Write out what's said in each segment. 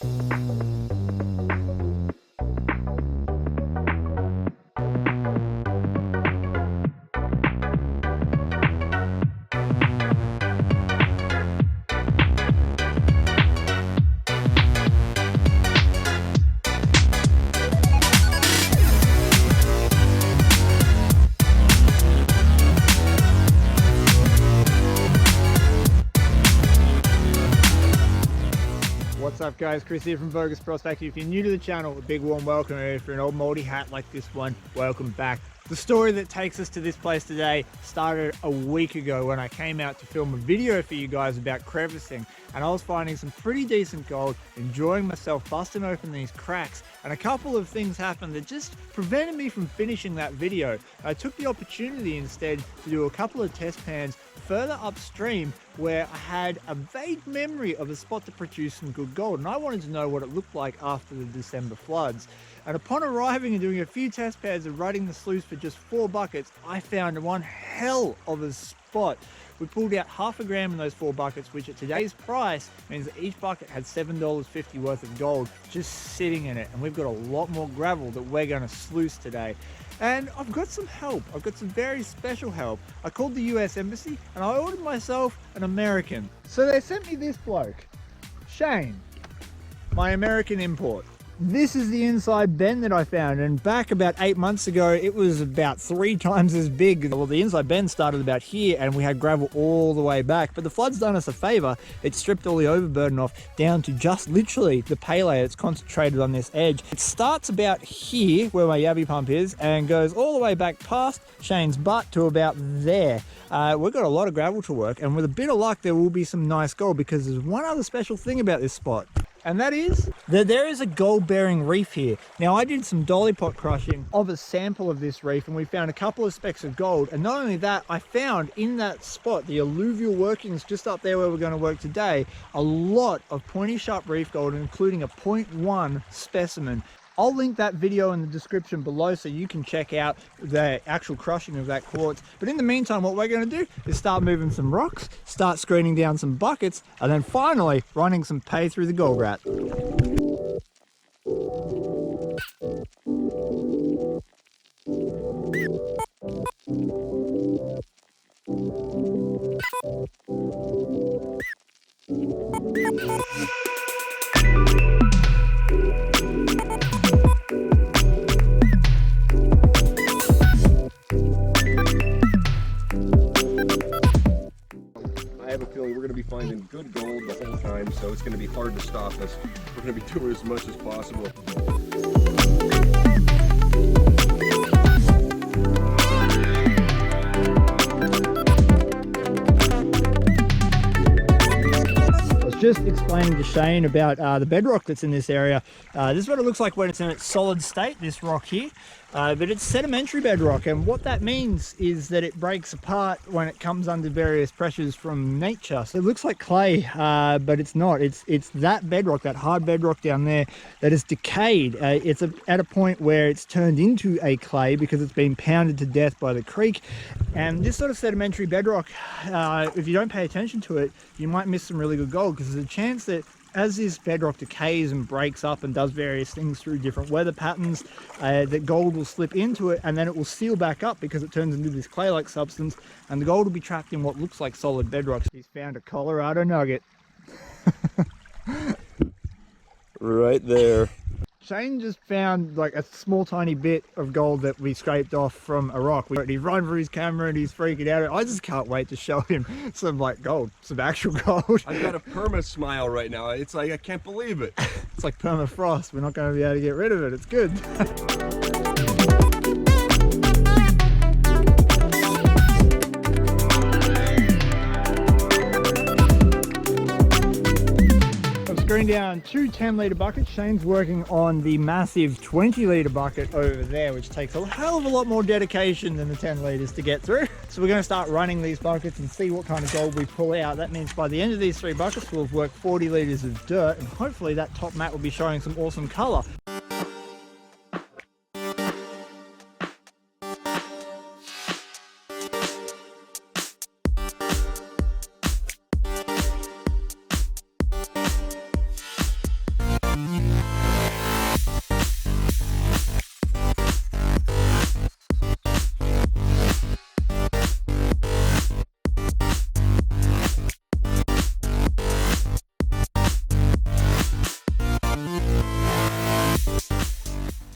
What's up guys, Chris here from Vo-Gus Prospecting. If you're new to the channel, a big warm welcome. If you're an old moldy hat like this one, welcome back. The story that takes us to this place today started a week ago when I came out to film a video for you guys about crevicing, and I was finding some pretty decent gold, enjoying myself, busting open these cracks, and a couple of things happened that just prevented me from finishing that video. I took the opportunity instead to do a couple of test pans further upstream where I had a vague memory of a spot that produced some good gold, and I wanted to know what it looked like after the December floods. And upon arriving and doing a few test pads and running the sluice for just 4 buckets, I found one hell of a spot. We pulled out half a gram in those 4 buckets, which at today's price means that each bucket had $7.50 worth of gold just sitting in it. And we've got a lot more gravel that we're going to sluice today. And I've got some help. I've got some very special help. I called the US Embassy and I ordered myself an American. So they sent me this bloke, Shane, my American import. This is the inside bend that I found, and back about 8 months ago it was about 3 times as big. Well, the inside bend started about here and we had gravel all the way back, but the flood's done us a favor. It stripped all the overburden off down to just literally the pale. It's concentrated on this edge. It starts about here where my yabby pump is and goes all the way back past Shane's butt to about there. We've got a lot of gravel to work, and with a bit of luck there will be some nice gold, because there's one other special thing about this spot. And that is that there is a gold bearing reef here. Now I did some dolly pot crushing of a sample of this reef and we found a couple of specks of gold, and not only that, I found in that spot, the alluvial workings just up there where we're going to work today, a lot of pointy sharp reef gold, including a 0.1 specimen. I'll link that video in the description below so you can check out the actual crushing of that quartz. But in the meantime, what we're going to do is start moving some rocks, start screening down some buckets, and then finally running some pay through the gold rat. I have a feeling we're going to be finding good gold the whole time, so it's going to be hard to stop us. We're going to be doing as much as possible. I was just explaining to Shane about the bedrock that's in this area. This is what it looks like when it's in its solid state, this rock here. But it's sedimentary bedrock, and what that means is that it breaks apart when it comes under various pressures from nature. So it looks like clay, but it's not. It's that bedrock, that hard bedrock down there, that is decayed. It's at a point where it's turned into a clay because it's been pounded to death by the creek. And this sort of sedimentary bedrock, if you don't pay attention to it, you might miss some really good gold, because there's a chance that as this bedrock decays and breaks up and does various things through different weather patterns, that gold will slip into it and then it will seal back up because it turns into this clay-like substance, and the gold will be trapped in what looks like solid bedrock. He's found a Colorado nugget. Right there. Shane just found like a small tiny bit of gold that we scraped off from a rock. He's running for his camera and he's freaking out. I just can't wait to show him some like gold, some actual gold. I've got a perma smile right now. It's like I can't believe it. It's like permafrost. We're not going to be able to get rid of it. It's good. Screen down 2 10-litre buckets. Shane's working on the massive 20-litre bucket over there, which takes a hell of a lot more dedication than the 10 litres to get through. So we're going to start running these buckets and see what kind of gold we pull out. That means by the end of these 3 buckets we'll have worked 40 litres of dirt, and hopefully that top mat will be showing some awesome colour.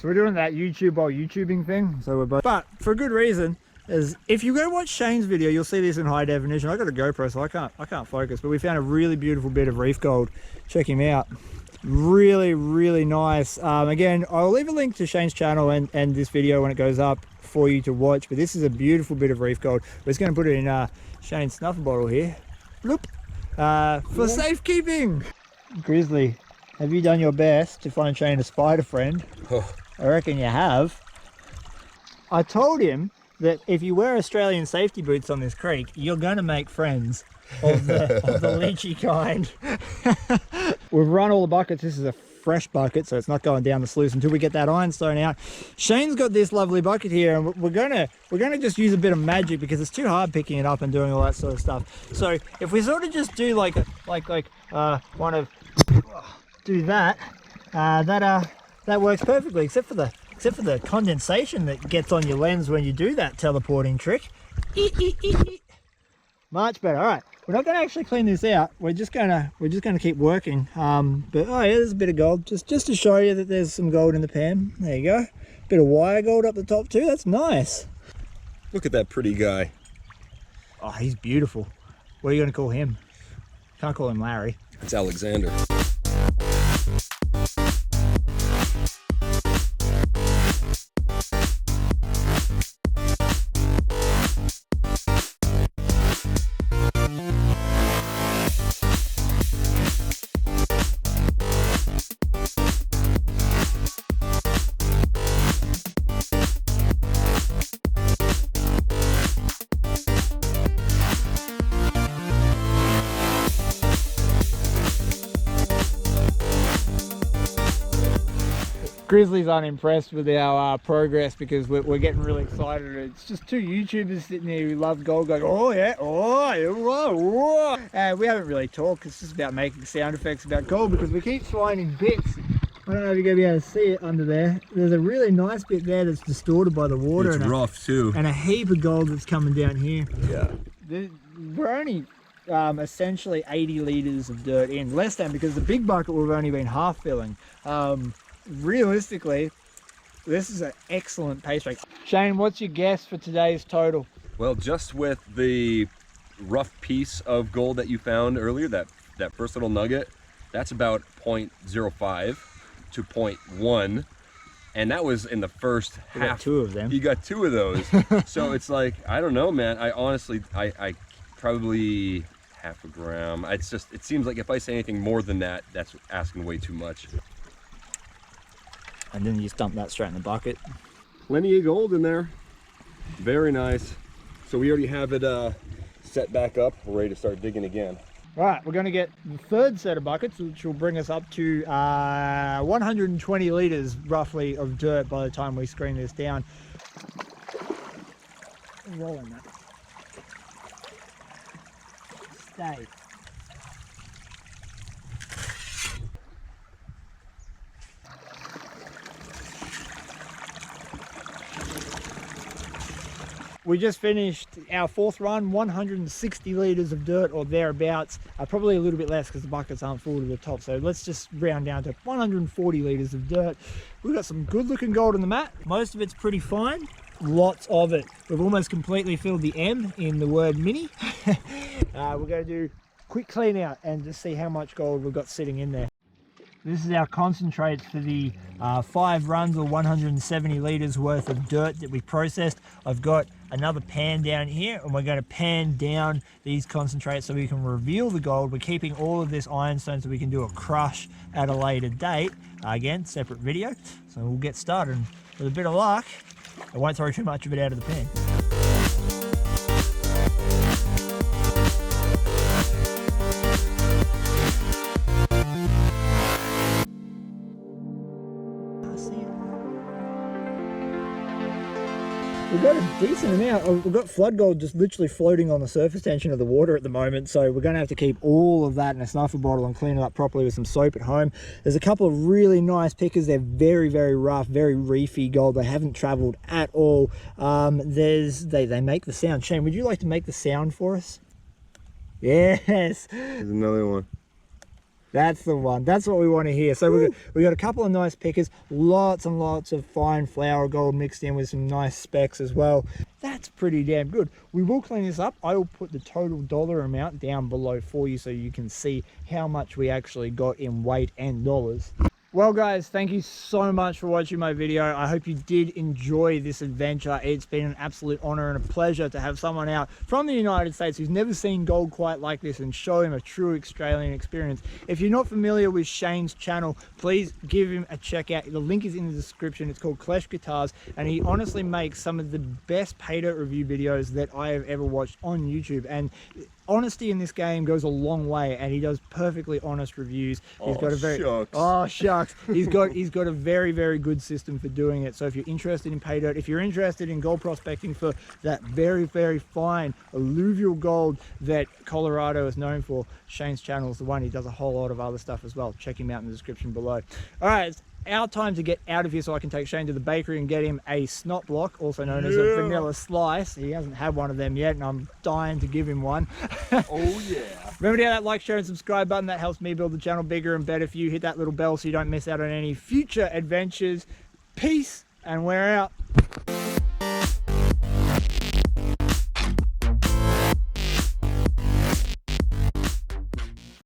So we're doing that YouTube while YouTubing thing. So we're both, but for a good reason. Is if you go watch Shane's video, you'll see this in high definition. I got a GoPro, so I can't focus. But we found a really beautiful bit of reef gold. Check him out. Really, really nice. Again, I'll leave a link to Shane's channel and this video when it goes up for you to watch. But this is a beautiful bit of reef gold. We're just going to put it in Shane's snuffer bottle here. Bloop. For safekeeping. Grizzly, have you done your best to find Shane a spider friend? I reckon you have. I told him that if you wear Australian safety boots on this creek, you're going to make friends of the leechy kind. We've run all the buckets. This is a fresh bucket, so it's not going down the sluice until we get that ironstone out. Shane's got this lovely bucket here, and we're gonna just use a bit of magic because it's too hard picking it up and doing all that sort of stuff. So if we sort of just do like one of do that, that works perfectly, except for the condensation that gets on your lens when you do that teleporting trick. Much better. All right, we're not going to actually clean this out. We're just gonna keep working. But oh yeah, there's a bit of gold just to show you that there's some gold in the pan. There you go. Bit of wire gold up the top too. That's nice. Look at that pretty guy. Oh, he's beautiful. What are you going to call him? Can't call him Larry. It's Alexander. Grizzly's unimpressed with our progress because we're getting really excited. It's just two YouTubers sitting there who love gold going, oh yeah, oh yeah, oh. And we haven't really talked. It's just about making sound effects about gold because we keep finding bits. I don't know if you're going to be able to see it under there. There's a really nice bit there that's distorted by the water. It's rough too. And a heap of gold that's coming down here. Yeah. We're only essentially 80 litres of dirt in, less than, because the big bucket we've only been half filling. Realistically, this is an excellent pace rate. Shane, what's your guess for today's total? Well, just with the rough piece of gold that you found earlier, that first little nugget, that's about 0.05 to 0.1, and that was in the first half. Got two of them. You got two of those. So it's like, I don't know, man. I honestly, I probably half a gram. It's just, it seems like if I say anything more than that, that's asking way too much. And then you just dump that straight in the bucket. Plenty of gold in there. Very nice. So we already have it set back up. We're ready to start digging again. Right, we're going to get the third set of buckets, which will bring us up to 120 litres roughly of dirt by the time we screen this down. Rolling that. Stay. We just finished our fourth run, 160 litres of dirt or thereabouts, probably a little bit less because the buckets aren't full to the top, so let's just round down to 140 litres of dirt. We've got some good looking gold on the mat. Most of it's pretty fine, lots of it. We've almost completely filled the M in the word mini. We're going to do a quick clean out and just see how much gold we've got sitting in there. This is our concentrates for the 5 runs or 170 litres worth of dirt that we processed. I've got another pan down here and we're going to pan down these concentrates so we can reveal the gold. We're keeping all of this ironstone so we can do a crush at a later date. Again, separate video. So we'll get started. With a bit of luck, I won't throw too much of it out of the pan. We've got a decent amount. We've got flood gold just literally floating on the surface tension of the water at the moment, so we're going to have to keep all of that in a snuffer bottle and clean it up properly with some soap at home. There's a couple of really nice pickers. They're very, very rough, very reefy gold. They haven't traveled at all. They make the sound. Shane, would you like to make the sound for us? Yes. There's another one. That's the one. That's what we want to hear. So we got a couple of nice pickers, lots and lots of fine flower gold mixed in with some nice specks as well. That's pretty damn good. We will clean this up. I will put the total dollar amount down below for you so you can see how much we actually got in weight and dollars. Well guys, thank you so much for watching my video. I hope you did enjoy this adventure. It's been an absolute honor and a pleasure to have someone out from the United States who's never seen gold quite like this and show him a true Australian experience. If you're not familiar with Shane's channel, please give him a check out. The link is in the description. It's called Klesh Guitars, and he honestly makes some of the best pay dirt review videos that I have ever watched on YouTube. And honesty in this game goes a long way, and he does perfectly honest reviews. He's got a very shucks. He's got a very, very good system for doing it. So if you're interested in pay dirt, if you're interested in gold prospecting for that very, very fine alluvial gold that Colorado is known for, Shane's channel is the one. He does a whole lot of other stuff as well. Check him out in the description below. All right, it's our time to get out of here so I can take Shane to the bakery and get him a snot block, also known as a vanilla slice. He hasn't had one of them yet, and I'm dying to give him one. Oh yeah. Remember to hit that like, share, and subscribe button. That helps me build the channel bigger and better for you. Hit that little bell so you don't miss out on any future adventures. Peace, and we're out.